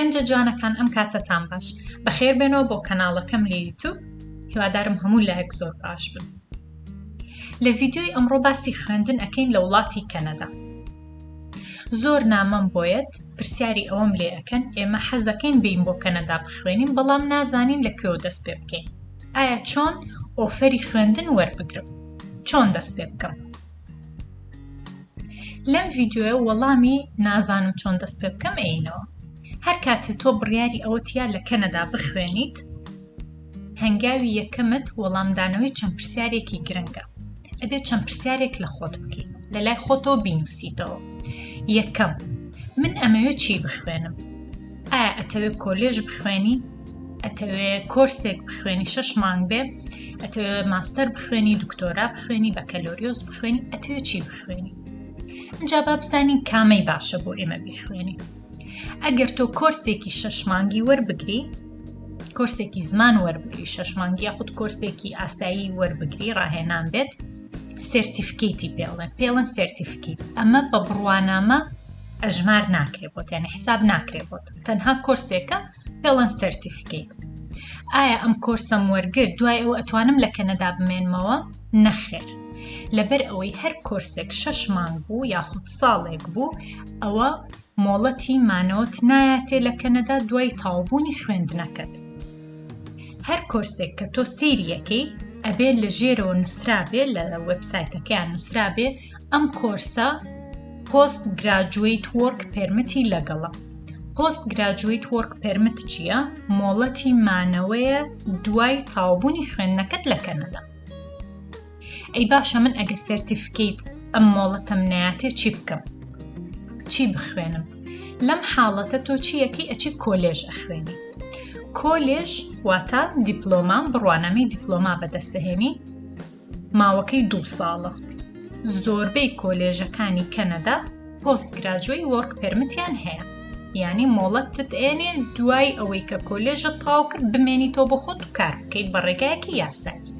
گەنجە جوانەکان ئەم کاتەتان باش بەخێر بێنەوە بۆ کەناڵەکەم لە یوتیوب هیوادارم هەموو لایەک زۆر باش بن. لە ڤیدیۆی ئەمڕۆ باسی خوێندن ئەکەین لە وڵاتی کەنەدا. زۆر نامەم بۆیەت پرسیاری ئەوەم لێ ئەکەن ئێمە حەز دەکەین بین بۆ کەنەدا بخوێنین بەڵام نازانین لەکوێوە دەست پێ بکەین. ئایا چۆن ئۆفەری خوێندن وەربگرم؟ چۆن دەست پێ بکەم؟ لەم ڤیدیۆیە وەڵامی نازانم چۆن دەست پێ بکەم ئەینەوە. هەر کاتێ تۆ بڕیاری ئەوەتیا لە کەنەدا بخوێنیت، هەنگاوی یەکەمت وەڵامدانەوەی چەند پرسیارێکی گرنگە. ئەبێت چەند پرسیارێک لە خۆت بکەیت، لە لای خۆتەوە بینووسیتەوە. یەکەم، من ئەمەوێت چی بخوێنم؟ ئایا ئەتەوێت کۆلێژ بخوێنی؟ ئەتەوێت کۆرسێک بخوێنی 6 مانگ بێ؟ ئەتەوێت ماستەر بخوێنی، دکتۆرا بخوێنی، بەکەلۆریۆس بخوێنی؟ ئەتەوێت چی بخوێنی؟ ئەجا با بزانین کامەی باشە بۆ ئێمە بیخوێنی. ئەگەر تۆ کۆرسێکی 6 مانگی وەربگری، کۆرسێکی زمان وەربگری 6 مانگی یاخود کۆرسێکی ئاسایی وەربگری ڕاهێنان بێت، سێرتیفکەیتی پێڵێن سێرتیفکەیت. ئەمە بە بڕوانامە ئەژمار ناکرێ بۆت، یعنی حساب ناکرێ بۆت، تەنها کۆرسێکە پێڵێن سێرتیفکەیت. ئایا ئەم کۆرسەم وەرگرت دوای ئەوە ئەتوانم لە کەنەدا بمێنمەوە؟ نەخێر. لەبەر ئەوەی هەر کۆرسێک 6 مانگ بوو یاخود ساڵێک بوو، ئەوە مۆڵەتی مانەوەت نایاتێ لە کەنەدا دوای تاوبوونی خوێندنەکەت. هەر کۆرسێک کە تۆ سەیریەکەی ئەبێت لە ژێرەوە نووسرابێ، لە وێبسایتەکەیان نووسرابێ ئەم کۆرسە پۆست گراجویت وەرک پێرمەتی لەگەڵە. پۆست گراجویت وەرک پێرمەت چییە؟ مۆڵەتی مانەوەیە دوای تاوبوونی خوێندنەکەت لە کەنەدا. ئەی باشە من ئەگە سێرتیفکەیت ئەم مۆڵەتەم نایاتێ چی بکەم؟ چی بخوێنم؟ لەم حاڵەتە تۆ چیەکەی؟ ئەچی کۆلێژ ئەخوێنی. کۆلێژ واتە دیپلۆما، بڕوانامەی دیپلۆما بەدەستەهێنی، ماوەکەی 2 ساڵە. زۆربەی کۆلێژەکانی کەنەدا پۆست گراجوی وەرک پێرمەتیان هەیە، یعنی مۆڵەتت ئێنێ دوای ئەوەی کە کۆلێژت تاو کرد بمێنیتەوە بۆ خۆت و کار بکەیت بە ڕێگایەکی یاسایی.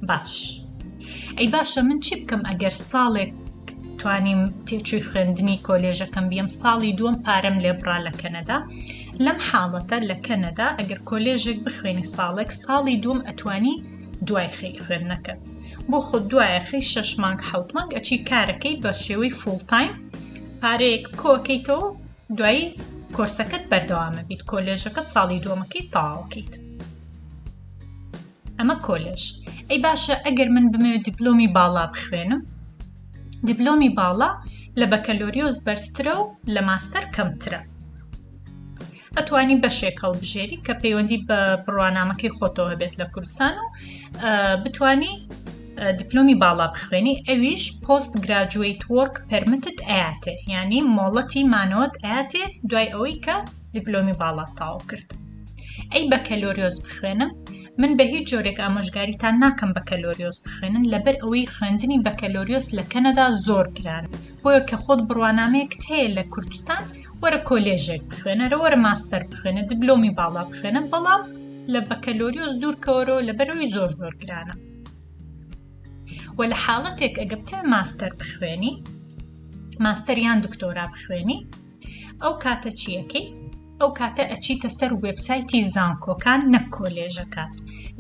باش. ئەی باشە من چی بکەم ئەگەر ساڵێک توانیم تێچووی خوێندنی کۆلێژەکەم بیم، ساڵی دووەم پارەم لێبڕا لە کەنەدا؟ لەم حاڵەتە لە کەنەدا ئەگەر کۆلێژێک بخوێنی ساڵێک، ساڵی دووەم ئەتوانی دوای خەی خوێندنەکەت. بۆ خۆت دوایە خەی 6 مانگ 7 مانگ ئەچی کارەکەی بە شێوەی فوڵ تایم، پارەیەک کۆکەیتەوە، دوایی کۆرسەکەت بەردەوامە بیت، کۆلێژەکەت ساڵی دووەمەکەی تەواوکەیت. ئەمە کۆلێژ. ئەی باشە ئەگەر من بمەوێت دیپلۆمی باڵا بخوێنم، دیپلۆمی باڵا لە بەکەلۆریۆس بەرزترە و لە ماستەر کەمترە. ئەتوانی بەشێک هەڵبژێری کە پەیوەندی بە بڕوانامەکەی خۆتەوە بێت لە کوردستان و بتوانی دیپلۆمی باڵا بخوێنی. ئەویش پۆست گراجویت وەرک پەرمەتت ئەیاتێ، یعنی مۆڵەتی مانەوەت ئەیاتێ دوای ئەوەی کە دیپلۆمی باڵا تاو کرد. ئەی بەکەلۆریۆس بخوێنم، من بە هیچ جۆرێک ئامۆژگاریتان ناکەم بەکەلۆریۆس بخوێنن، لەبەر ئەوەی خوێندنی بەکەلۆریۆس لە کەنەدا زۆر گرانە. بۆیە کە خۆت بڕوانامەیەکت هەیە لە کوردستان، وەرە کۆلێژێک بخوێنەرە، وەرە ماستەر بخوێنە، دیپلۆمی باڵا بخوێنە، بەڵام لە بەکەلۆریۆس دوورکەوەرەوە لەبەرەوەی زۆر گرانە. و لە حاڵەتێک ئەگە بتە ماستەر بخوێنی، ماستەر یان دکتۆرا بخوێنی، ئەو کاتە چیەکەی؟ ئەو کاتە ئەچیتە سەر وێبسایتی زانکۆکان، نەک کۆلێژەکان.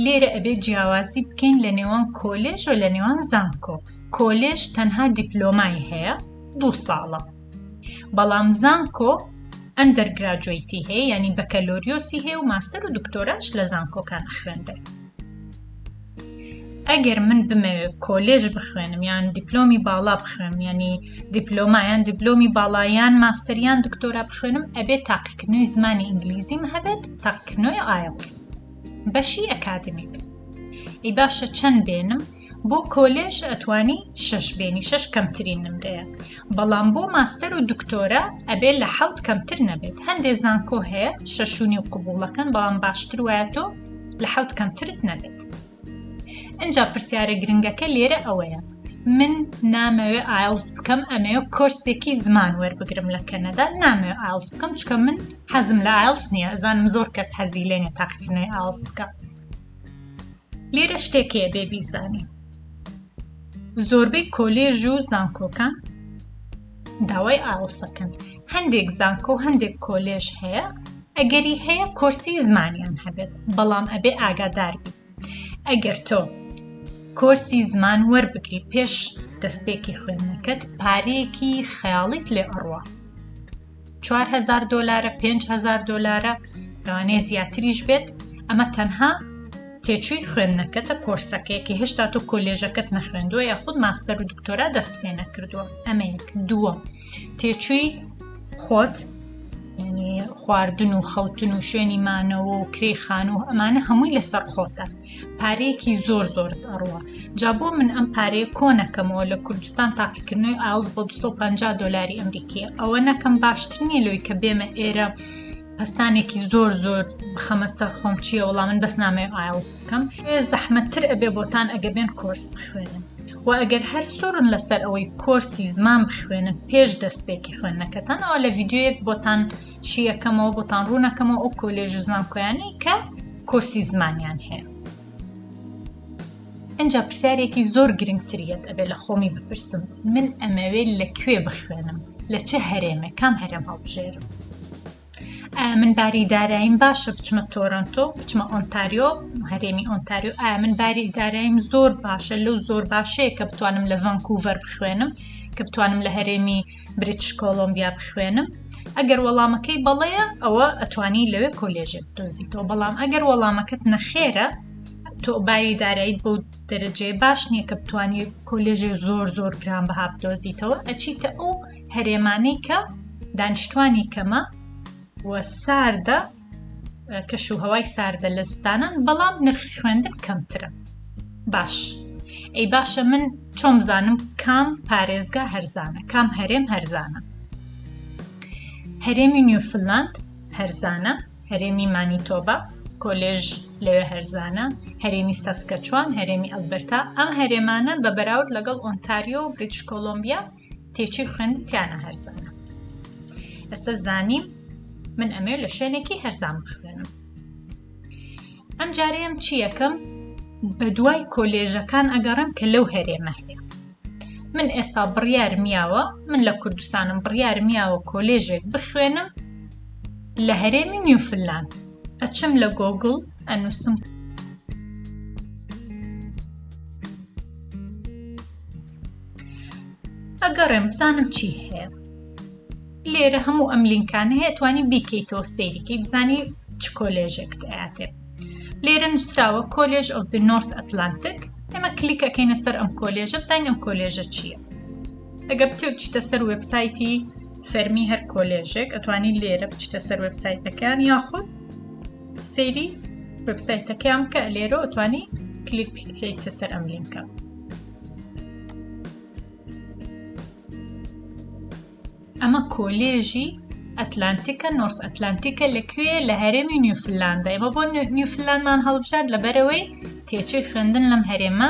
لێرە ئەبێت جیاوازی بکەین لە نێوان کۆلێژ و لە نێوان زانکۆ. کۆلێژ تەنها دیپلۆمای هەیە 2 ساڵە، بەڵام زانکۆ ئەندەرگراجویتی هەیە، یعنی بەکەلۆریۆسی هەیە و ماستەر و دکتۆراش لە زانکۆکان خوێندرێت. ئەگەر من بمەوێت کۆلێژ بخوێنم یان دیپلۆمی باڵا بخوێنم، یعنی دیپلۆما یان دیپلۆمی باڵا یان ماستەر یان دکتۆرا بخوێنم، ئەبێت تاقیکردنەوەی زمانی ئینگلیزیم هەبێت، تاقیکردنەوەی ئایڵتس بەشی ئەکادمیک. ئەی باشە چەند بێنم؟ بۆ کۆلێژ ئەتوانی 6 بێنی، 6 کەمترین نمرەیە، بەڵام بۆ ماستەر و دکتۆرا ئەبێت لە 7 کەمتر نەبێت. هەندێ زانکۆ هەیە 6.5 قبوڵەکەن، بەڵام باشتر وایە تۆ لە 7 کەمترت نەبێت. ئەنجا پرسیارە گرنگەکە لێرە ئەوەیە، من نامەوێ ئایلز بکەم، ئەمەوێ کۆرسێکی زمان وەربگرم لە کەنەدا، نامەوێ ئایلز بکەم چکە من حەزم لە ئایلز نییە، ئەزانم زۆر کەس حەزی لێنێ تاقیکردنەوەی ئایلز بکە. لێرە شتێکەیە بێ بیزانی، زۆربەی کۆلێژ و زانکۆکان داوای ئایلسەکەن. هەندێک زانکۆ و هەندێک کۆلێژ هەیە ئەگەری هەیە کۆرسی زمانیان هەبێت بەڵام ئەبێ ئاگادار بی ئەگەر تۆ کۆرسی زمان وەربگری پێش دەستپێکی خوێندنەکەت پارەیەکی خەیاڵیت لێ ئەڕوا $4,000 $5,000 لەوانەیە زیاتریش بێت ئەمە تەنها تێچووی خوێندنەکەتە کۆرسەکەیەکی هێشتا تۆ کۆلێژەکەت نەخوێندووە یاخود ماستەر و دکتۆرا دەست پێ نەکردووە ئەمە یەک دووەم تێچووی خۆت یعنی خواردن و خەوتن و شوێنی مانەوە و کرێخان و ئەمانە هەمووی لەسەر خۆتە پارەیەکی زۆر زۆرت ئەڕوە جا بۆ من ئەم پارەیە کۆنەکەمەوە لە کوردستان تاقیکردنەوەی ئایلز بۆ $250 ئەمریکی ئەوە نەکەم باشتر نییە لەوەی کە بێمە ئێرە پستانێکی زۆر زۆر بخەمە سەر خۆم چییە وەڵام من بەس نامەوێ ئایلز بکەم زەحمەتتر ئەبێ بۆتان ئەگە بێن کۆرس بخوێنن و ئەگەر هەر سۆرن لەسەر ئەوەی کۆرسی زمان بخوێنن پێش دەستپێکی خوێندنەکەتان ئەوە لە ڤیدیۆیەک بۆتان شیەکەمەوە بۆتان ڕوونەکەمەوە ئەو کۆلێژ زانکۆیانەی کە کۆرسی زمانیان هەیە ئەنجا پرسیارێکی زۆر گرنگتریەت ئەبێ لە خۆمی بپرسم من ئەمەوێت لەکوێ بخوێنم لە چه هەرێمە کام هەرێم هەڵبژێرم من باری داراییم باشە بچمە تۆرۆنتۆ بچمە ئۆنتاریۆ هەرێمی ئۆنتاریۆ من باری داراییم زۆر باشە لەو زۆر باشەیە کە بتوانم لە ڤانکوڤەر بخوێنم کە بتوانم لە هەرێمی بریتیش کۆلۆمبیا بخوێنم ئەگەر وەڵامەکەی بەڵەیە ئەوە ئەتوانی لەوێ کۆلێژێک بدۆزیتەوە بەڵام ئەگەر وەڵامەکەت نەخێرە تۆ باری داراییت بۆ دەرەجەی باش نییە کە بتوانی کۆلێژێ زۆر زۆر گرانبەها بدۆزیتەوە ئەچیتە ئەو هەرێمانەی کە دانیشتوانی کەمە و ساردە کەش و هەوای ساردە لە زستانان بەڵام نرخی خوێندن کەمترە باش ئەی باشە من چۆن بزانم کام پارێزگا هەرزانە کام هەرێم هەرزانە هەرێمی نیوفنلاند هەرزانە هەرێمی مانیتۆبا کۆلێژ لەوێ هەرزانە هەرێمی ساسکەچوان هەرێمی ئەلبەرتا ئەم هەرێمانە بە بەراورد لەگەڵ ئۆنتاریۆ و بریتیش کۆلۆمبیا تێچی خوێندنیانە هەرزانە ئێستا زانیم من ئەمێ لە شوێنێکی هەرزان بخوێنم ئەم جارەیەم چی یەکەم بە دوای کۆلێژەکان ئەگەڕم کە لەو هەرێمە هەیە من ئێستا بڕیارم میاوە من لە کوردستانم بڕیارم میاوە کۆلێژێک بخوێنم لە هەرێمی نیوفنلاند ئەچم لە گۆگڵ ئەنووسم ئەگەڕێم بزانم چی هەیە لێرە هەموو ئەم لینکانە هەیە توانی بیکەیتەوە سەیریکەی بزانی چ کۆلێژێکت ئااتێ لێرە نووسراوە کۆلێژ ئۆف دی نۆرث ئەتلانتیک ئێمە کلیکەکەینە سەر ئەم کۆلێژە بزانین ئەم کۆلێژە چییە ئەگە بتێ بچیتە سەر وێبسایتی فەرمی هەر کۆلێژێک ئەتوانی لێرە بچیتە سەر وێبسایتەکان یاخود سەیری وێبسایتەکەیان کە لێرە ئەتوانی کلیک بکەیتە سەر ئەم لینکە ئەمە کۆلێژی ئەتلانتیکە نۆرث ئەتلانتیکە لەکوێ لە هەرێمی نیوفنلاندە ئێمە بۆ نیوفنلاندمان هەڵبژار لەبەرەوەی تێچووی خوێندن لەم هەرێمە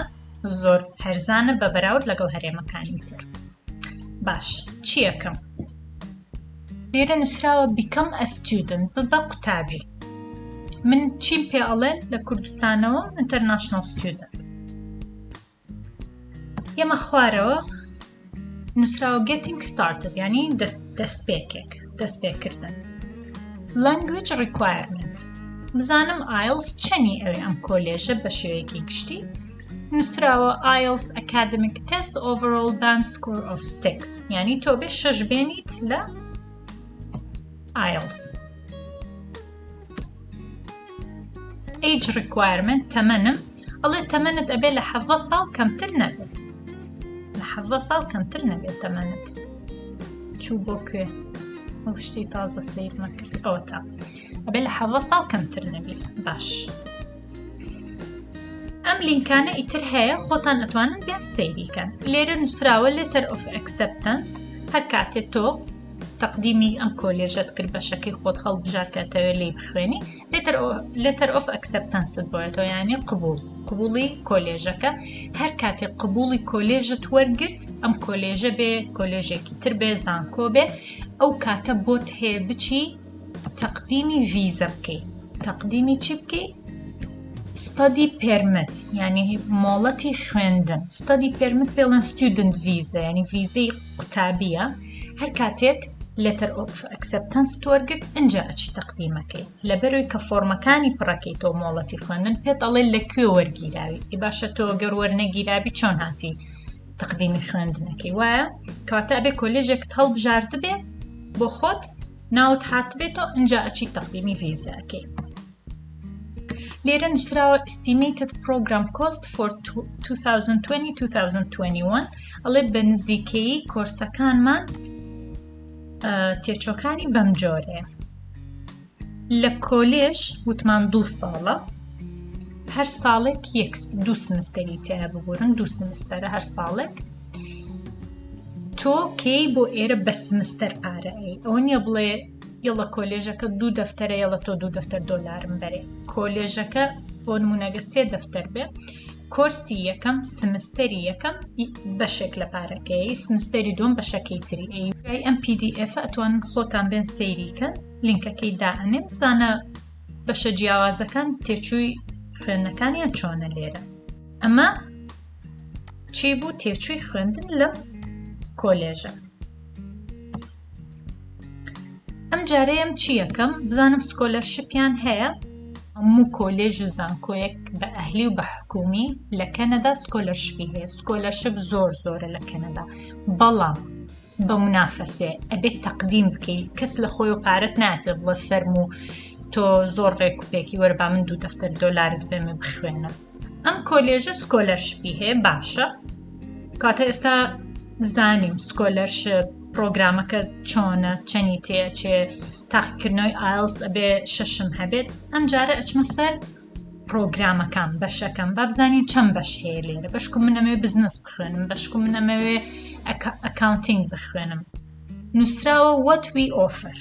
زۆر هەرزانە بە بەراورد لەگەڵ هەرێمەکانی تر باش چی یەکەم لێرە نووسراوە become a student ببە قوتابی من چیم پێ ئەڵێن لە کوردستانەوە international student ئێمە خوارەوە نووسراوە getting started یعنی دەستپێکردن language requirement بزانم IELTS چەنی ئەوێ ئەم کۆلێژە بە شێوەیەکی گشتی نووسراوە IELTS academic test overall band score of 6 یعنی تۆ بێ 6 بێنیت لە IELTS age requirement تەمەنم ئەڵێ تەمەنت ئەبێ لە 7 ساڵ کەمتر نەبێت لە 7 ساڵ کەمتر نەبێت تەمەنت چوو بۆ کوێ ئەو شتی تازە سیر نەکرد ئەوە تا ئەبێ لە 7 ساڵ کەمتر نەبێت باش ئەم لینکانە ئیتر هەیە خۆتان ئەتوانن بێن سەیریکەن لێرە نووسراوە letter of acceptance هەر کاتێک تۆ تەقدیمی ئەم کۆلێژەت کرد بەشەکەی خۆت هەڵبژار کاتەوە لێی بخوێنی letter of acceptance بۆیەوە یعنی قبوڵی کۆلێژەکە هەر کاتێک قبوڵی کۆلێژت وەرگرت ئەم کۆلێژە بێ کۆلێژێکی تر بێ زانکۆ بێ ئەو کاتە بۆت هەیە بچی تەقدیمی ڤیزە بکەی تەقدیمی چی بکەی study permit یعنی مۆڵەتی خوێندن study permit پێڵێن student visa یعنی ڤیزەی قوتابیە هەر کاتێک letter of acceptance وەرگرت ئەنجا ئەچی تەقدیمەکەی لەبەرەوەی کە فۆرمەکانی پڕەکەیتەوە مۆڵەتی خوێندن پێت ئەڵێ لەکوێ وەرگیراوی باشە تۆ گەر وەرنەگیرابی چۆن هاتی تەقدیمی خوێندنەکەی وایە کەواتە ئەبێ کۆلێژێکت هەڵبژاردبێ بۆ خۆت ناوت هاتبێتەوە ئەنجا ئەچی تەقدیمی ڤیزاکەی لێرە نووسراوە estimated program cost for 2020-2021 ئەڵێ بە نزیکەیی کۆرسەکانمان تێچۆکانی بەم جۆرەیە لە کۆلێژ وتمان 2 ساڵە هەر ساڵێک 2 سمستەری تێە ببورن 2 سمستەرە هەر ساڵێک تۆ کەی بۆ ئێرە بە سمستەر پارەی ئەوە نییە بڵێ یڵە کۆلێژەکە 2 دەفتەرە یڵە تۆ 2 دەفتەر دۆلارم بەرێ کۆلێژەکە بۆ نمونەگە 3 دەفتەر بێ کۆرسی یەکەم سمستەری یەکەم بەشێک لە پارەکەی سمستەری دوم بەشەکەی تری ئەم PDF ئەتوانن خۆتان بێن سەیریکەن لینکەکەی دائنێ بزانە بەشە جیاوازەکان تێچووی خوێندنەکانیان چۆنە لێرە ئەمە چی بوو تێچووی خوێندن لەم کۆلێژە ئەم جارەیەم چی یەکەم بزانم سکۆلەرشیپیان هەیە هەموو کۆلێژ و زانکۆیەک بە ئەهلی و بە حکومی لە کەنەدا سکۆلەرشیپی هەیە سکۆلەرشیپ زۆرە لە کەنەدا بەڵام بە منافەسێ ئەبێت تەقدیم بکەیت کەس لە خۆی و پارەت ناتێ بڵێ فەرم و تۆ زۆر ڕێکوپێکی وەربا من 2 دەفتەر دۆلارت بێمە بخوێنە ئەم کۆلێژە سکۆلەرشیپی هەیە باشە کاتە ئێستا زانیم سکۆلەرشیپ پرۆگرامەکە چۆنە چەنی تێچێ تاقیکردنەوەی ئایلز ئەبێ 6 هەبێت ئەم جارە ئەچمە سەر پرۆگرامەکان بەشەکەم با بزانین چەند بەش هەیە لێرە بەشکم منەمەوێ بزنس بخوێنم بەشکم منەمەوێ ئەکاونتینگ بخوێنم نووسراوە what we offer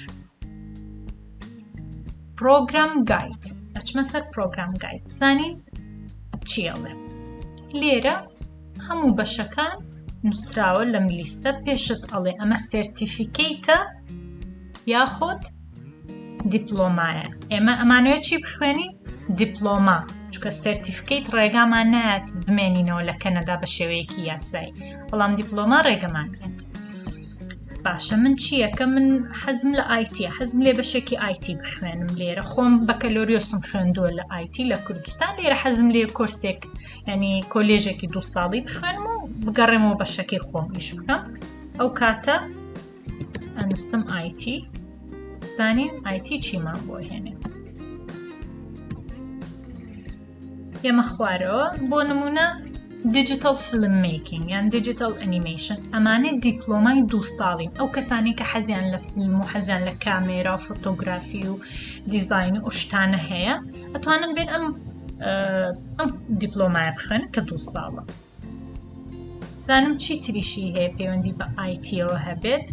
program guide ئەچمە سەر program guide بزانین چیەڵێ لێرە هەموو بەشەکان نووسراوە لەم لیستە پێشت ئەڵێ ئەمە سێرتیفیکەیتە یاخۆت دیپلۆمایە ئێمە ئەمانوێت چی بخوێنی دیپلۆما چکە سێرتیفیکەیت ڕێگامان نایەت بمێنینەوە لە کەنەدا بە شێوەیەکی یاسایی بەڵام دیپلۆما ڕێگەمان نێت باشە من چییە کە من حەزم لە ئایتیە حەزم لێ بەشێکی ئایتی بخوێنم لێرە خۆم بەکەلۆریۆسم خوێندووە لە ئایتی لە کوردستان لێرە حەزم لێ کۆرسێک ینی کۆلێژێکی 2 ساڵی بخوێنم و بگەڕێمەوە بەشەکەی خۆم ئیش بکەم ئەو کاتە ئەنووسم ئایتی بزانین ئایتی چیمان بۆ هێنێ ئێمە خوارەوە بۆ نمونە دیجیتال فیلم میکینگ یان دیجیتال ئەنیمیشن ئەمانە دیپلۆمای 2 ساڵین ئەو کەسانی کە حەزیان لە فیلم و حەزیان لە کامێرا و فۆتۆگرافی و دیزاین و شتانە هەیە ئەتوانن بێن ئەم دیپلۆمایە بخوێنن کە 2 ساڵە زانم چی تریشی هەیە پەیوەندی بە ئایتیەوە هەبێت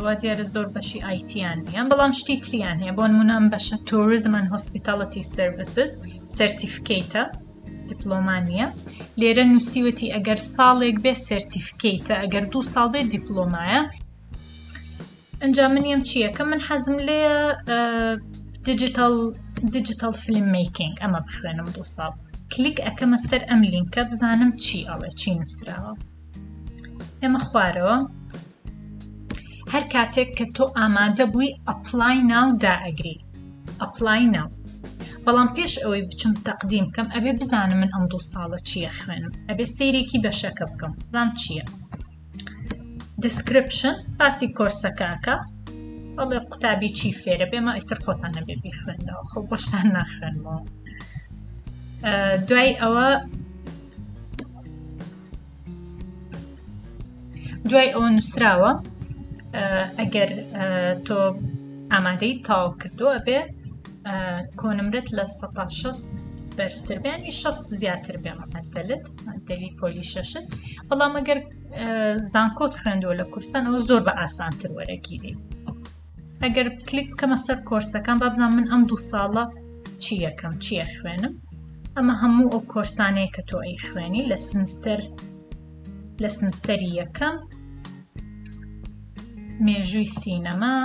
وا دیارە زۆر بەشی ئایتیان نیە بەڵام شتی تریان هەیە بۆ نمونە ئەم بەشە توریزم ئەند هۆسپیتاڵەتی سەرویسز سەرتیفیکەیتە دیپلۆما نیە لێرە نووسیوەتی ئەگەر ساڵێک بێ سەرتیفیکەیتە ئەگەر 2 ساڵ بێ دیپلۆمایە ئەنجا منیم چییە کە من حەزم لێ دیجیتال فیلم میکینگ ئەمە بخوێنم 2 ساڵ کلیک ئەکەمە سەر ئەم لینکە بزانم چی ئەڵێ چی نووسراوە ئێمە خوارەوە هەر کاتێک کە تۆ ئامادە بووی ئەپلای ناو دائەگری ئەپلای ناو بەڵام پێش ئەوەی بچم تەقدیم بکەم ئەبێ بزانم من ئەم 2 ساڵە چییە خوێنم ئەبێ سەیرێکی بەشەکە بکەم بزانم چییە دیسکریپشن باسی کۆرسەکەکە ئەڵێ قوتابی چی فێرە بێمە ئیتر خۆتان نەبێ بیخوێنەوە خۆ بۆشتان ناخوێنمەوە دوای ئەوە نووسراوە ئەگەر تۆ ئامادەی تاو کردووە بێ کۆنمرت لە 160 بەرزتر بێ ینی 60 زیاتر بێ معدەلت معدەلی پۆلی 6 بەڵام ئەگەر زانکۆت خوێندووە لە کوردستان ئەوە زۆر بە ئاسانتر وەرەگیری ئەگەر کلیک بکەمە سەر کۆرسەکان با بزانم من ئەم 2 ساڵە چی یەکەم چیە خوێنم ئەمە هەموو ئەو کۆرسانەیە کە تۆ ئەی خوێنی لە سمستەری یەکەم مێژووی سینەما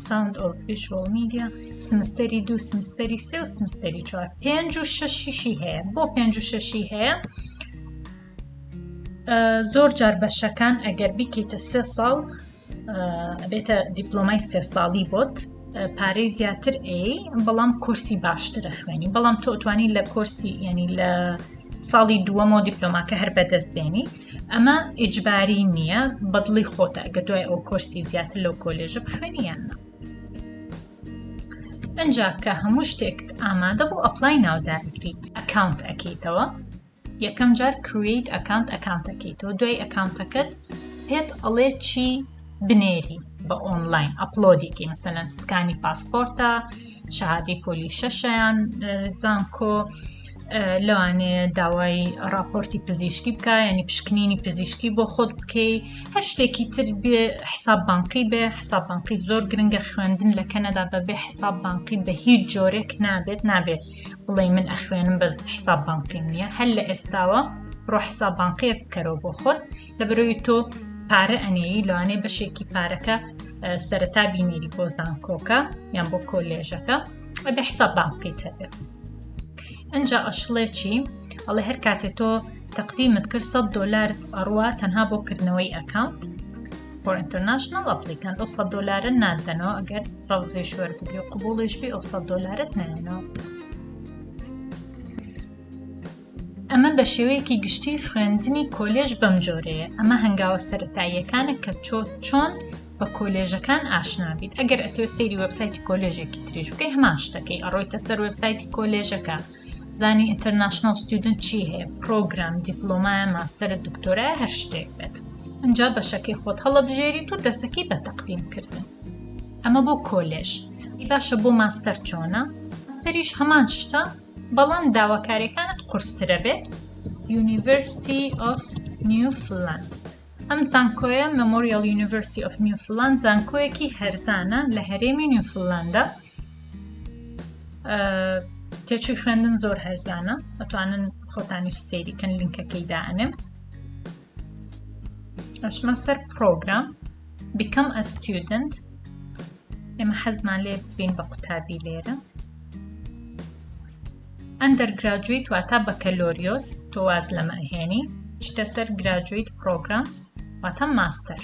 Sound of Visual Media سمستەری 2 سمستەری 3 و سمستەری 4 5 و 6 هەیە بۆ 5 و 6 هەیە زۆر جار بەشەکان ئەگەر بیکەیتە 3 ساڵ بێتە دیپلۆمای 3 ساڵی بۆت پارەی زیاتر بەڵام کورسی باشترە خوێنی بەڵام تۆ ئەتوانی لە کورسی ینی لە ساڵی دووەمەوە دیپلۆماکە هەر بەدەست بێنی ئەمە ئیجباری نییە بەدڵی خۆتە ئەگە دوای ئەو کورسی زیاتر لەو کۆلێژە بخوێنی یاننا ئەنجا کە هەموو شتێکت ئامادە بۆ ئەپلای ناودارگریت ئەکاونت ئەکەیتەوە یەکەم جار کرییت ئەکاونت ئەکەیتەوە دوای ئەکاونتەکەت پێت ئەڵێ چی بنێری بە ئۆنلاین ئەپلۆدێکی مەسەلەن سکانی پاسپۆرتە شەهادەی پۆلیشەشیان زانکۆ لەوانێ داوای راپۆرتی پزیشکی بکە ینی پشکنینی پزیشکی بۆ خۆت بکەی هەر شتێکی تر بێ حساب بانقی بێ حساب بانقی زۆر گرنگە خوێندن لە کەنەدا بەبێ حساب بانقی بە هیچ جۆرێک نابێ بڵێ من ئەخوێنم بەس حساب بانقی نییە هەر لە ئێستاوە ڕۆ حساب بانقیەک بکەرەوە بۆ خۆت لەبەرەوەی تۆ پارە ئەنێی لەوانێ بەشێکی پارەکە سەرەتا بینێری بۆ زانکۆکە یان بۆ کۆلێژەکە بە حساب بانقیت هەبێت ئەنجا ئەشڵێ چی ئەڵێ هەر کاتێ تۆ تەقدیمت کرد $100 ئەڕوا تەنها بۆ کردنەوەی ئەکاونت for international applicant ئەو $100 نادەنەوە ئەگەر ڕەوزێ شوێر ببی و قبوڵیش بی ئەو $100 نایەنەوە ئەمە بە شێوەیەکی گشتی خوێندنی کۆلێژ بەم جۆرەیە ئەمە هەنگاوە سەرەتاییەکانە کە چۆن بە کۆلێژەکان ئاشنابیت ئەگەر ئەتەوێت سەیری وێبسایتی کۆلێژێکی تریش بکەی هەمان شتەکەی ئەڕۆیتە سەر وێبسایتی کۆلێژەکە زانی ئینتەرناشنال ستودنت چی هەیە پرۆگرام دیپلۆمایە ماستەرە دکتۆرایە هەر شتێک بێت ئەنجا بەشەکەی خۆت هەڵەبژێریت و دەستەکەی بە تەقدیمکردن ئەمە بۆ کۆلێژ باشە بۆ ماستەر چۆنە ماستەریش هەمان شتە بەڵام داواکاریەکانت قورسترە بێت University of Newfoundland ئەم زانکۆیە Memorial University of Newfoundland زانکۆیەکی هەرزانە لە هەرێمی نیوفلندە تێچووی خوێندن زۆر هەرزانە ئەتوانن خۆتانیش سەیریکەن لینکەکەی دائنێم ئەچمە سەر پرۆگرام Become a Student ئێمە حەزمان لێ ببین بە قوتابی لێرە Undergraduate واتە بەکەلۆریۆس تۆ واز لەمە ئەهێنی چتە سەر Graduate Programs واتە ماستەر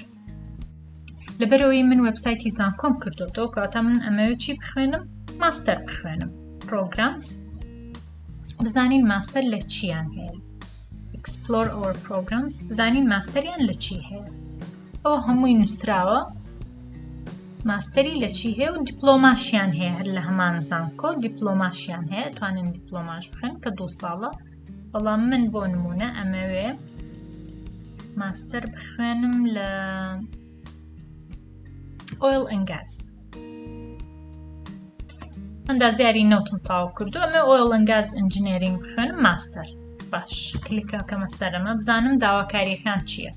لەبەرەوەی من وێبسایتی زانکۆم کردوتەوە کەواتە من ئەمەوێت چی بخوێنم ماستەر بخوێنم Programs بزانین ماستەر لە چیان هەیە Explore our programs بزانین ماستەریان لە چی هەیە ئەوە هەمووی نووسراوە ماستەری لە چی هەیە و دیپلۆماشیان هەیە هەر لە هەمان زانکۆ دیپلۆماشیان هەیە توانن دیپلۆماش بخێن کە 2 ساڵە بەڵام من بۆ نمونە ئەمەوێ ماستەر بخوێنم لە Oil and Gas ئەندازیاری نەوتم تاو کردو ئەمە Oil and Gas Engineering بخوێنم ماستەر باش کلیکە کەمە سەرەمە بزانم داواکاریەکان چییە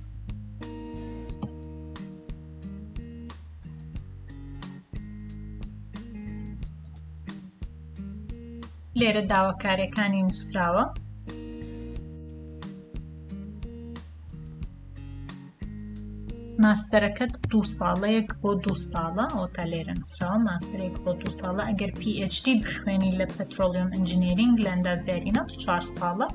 لێرە داواکاریەکانی نووسراوە ماستەرەکەت 2 ساڵەیەک بۆ 2 ساڵە ئەو تا لێرە نووسراوە ماستەرێک بۆ 2 ساڵە ئەگەر PhD بخوێنی لە پەترۆلیۆم ئەنجینێرینگ لە ئەندازیاریە 4 ساڵە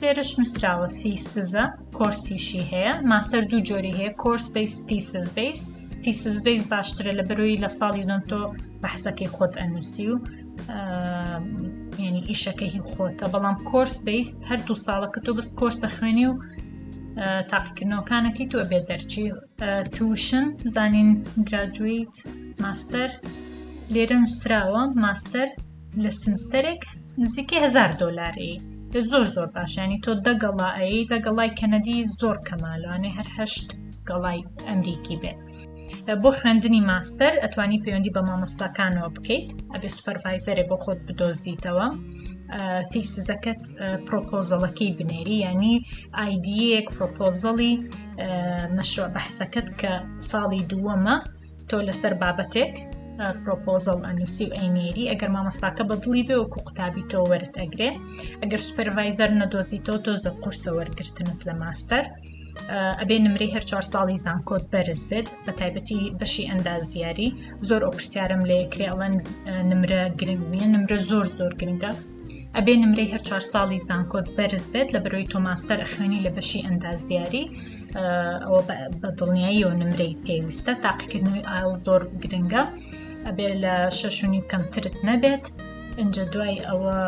لێرەش نووسراوە thesis-ە کۆرسیشی هەیە ماستەر 2 جۆری هەیە course based thesis based thesis based باشترە لەبەرەوەی لە ساڵی دوم تۆ بەحسەکەی خۆت ئەنووسی و ینی ئیشەکەی خۆتە بەڵام کۆرس بیست هەر 2 ساڵەکە تۆ بەس کۆرسە خوێنی و تاقیکردنەوەکانەکەی تۆ بێ دەرچی توشن زانین گراجویت ماستەر لێرە نووسراوە ماستەر لە سمستەرێک نزیکەی $1000 زۆر باشانی تۆ 10 گەڵایی 10 گەڵای کەنەدی زۆر کەمالوانێ هەر 8 گەڵای ئەمریکی بێ بۆ خوێندنی ماستەر ئەتوانی پەیوەندی بە مامۆستاکانەوە بکەیت ئەبێ سوپەرڤایزەرێ بۆ خۆت بدۆزیتەوە تیسزەکەت پرۆپۆزەڵەکەی بنێری ینی ئایدیەک پرۆپۆزەڵی مەشروع بەحسەکەت کە ساڵی دووەمە تۆ لەسەر بابەتێک پرۆپۆزەڵ ئەنووسی و ئەینێری ئەگەر مامۆستاکە بەدڵی بێ وەکو قوتابی تۆ وەرت ئەگرێ ئەگەر سوپەرڤایزەر نەدۆزیتەوە تۆزە قورسە وەرگرتنت لە ماستەر ئەبێ نمرەی هەر 4 ساڵی زانکۆت بەرز بێت بە تایبەتی بەشی ئەندازیاری زۆر ئەو پرسیارم لە یەکرێ ئەڵەن نمرە گرنگ نییە نمرە زۆر گرنگە ئەبێ نمرەی هەر 4 ساڵی زانکۆت بەرز بێت لە بەرەوەی تۆ ماستەر ئەخوێنی لە بەشی ئەندازیاری ئەوە بە دڵنیاییەوە نمرەی پێویستە. تاقیکردنەوەی ئایڵ زۆر گرنگە، ئەبێ لە 6.5 کەمترت نەبێت. اینجا دوای ئەوە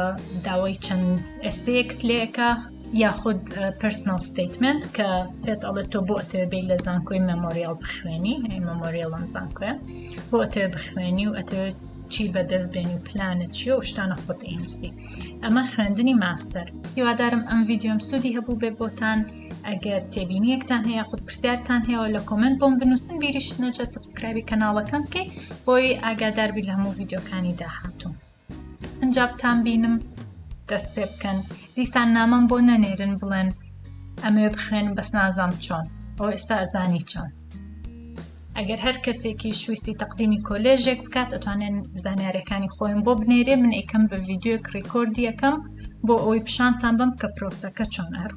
داوای چەند ئێستەیەکت لێکە یاخود پرسنال ستیتمنت کە پێت ئەڵێت تۆ بۆ ئەتەوێ بێی لە زانکۆی مەمۆریال بخوێنی، مەمۆریاڵەم زانکۆیە، بۆ ئەتەوێ بخوێنی و ئەتەوێت چی بەدەست بێنی و پلانە چیە و شتانە خۆت ئەینویستی. ئەمە خوێندنی ماستەر. هیوادارم ئەم ڤیدیۆم سوودی هەبوو بێ بۆتان. ئەگەر تێبینیەکتان هەیە خود پرسیارتان هەیە لە کۆمنت بۆم بنووسن، بیریشت نەچە سبسکرایبی کەناڵەکەم بکەی بۆی ئاگادار بی لە هەموو ڤیدیۆکانی داهاتوو. ئەنجابتان بینم دەست پێ بکەن. دیسان نامەم بۆ نەنێرن بڵێن ئەمێ بخوێنم بەس نازام چۆن، ئەو ئێستا ئەزانی چۆن. ئەگەر هەر کەسێکی شویستی تەقدیمی کۆلێژێک بکات ئەتوانێن زانیاریەکانی خۆیان بۆ بنێرێ، من ئەیکەم بە ڤیدیۆک ڕیکۆردی یەکەم بۆ ئەوەی پیشانتان بم کە پرۆسەکە چۆن هەر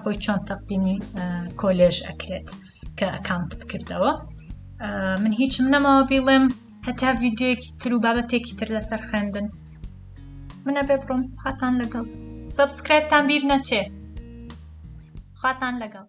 خۆی چۆن تەقدیمی کۆلێژ ئەکرێت کە ئەکاونتت کردەوە. من هیچم نەماوە بیڵێم هەتا ڤیدیۆیەکی تر و بابەتێکی تر لەسەر خوێندن منە بێ بڕۆم. خواتان لەگەڵ. سبسکرایبتان بیر نەچێ. خواتان لەگەڵ.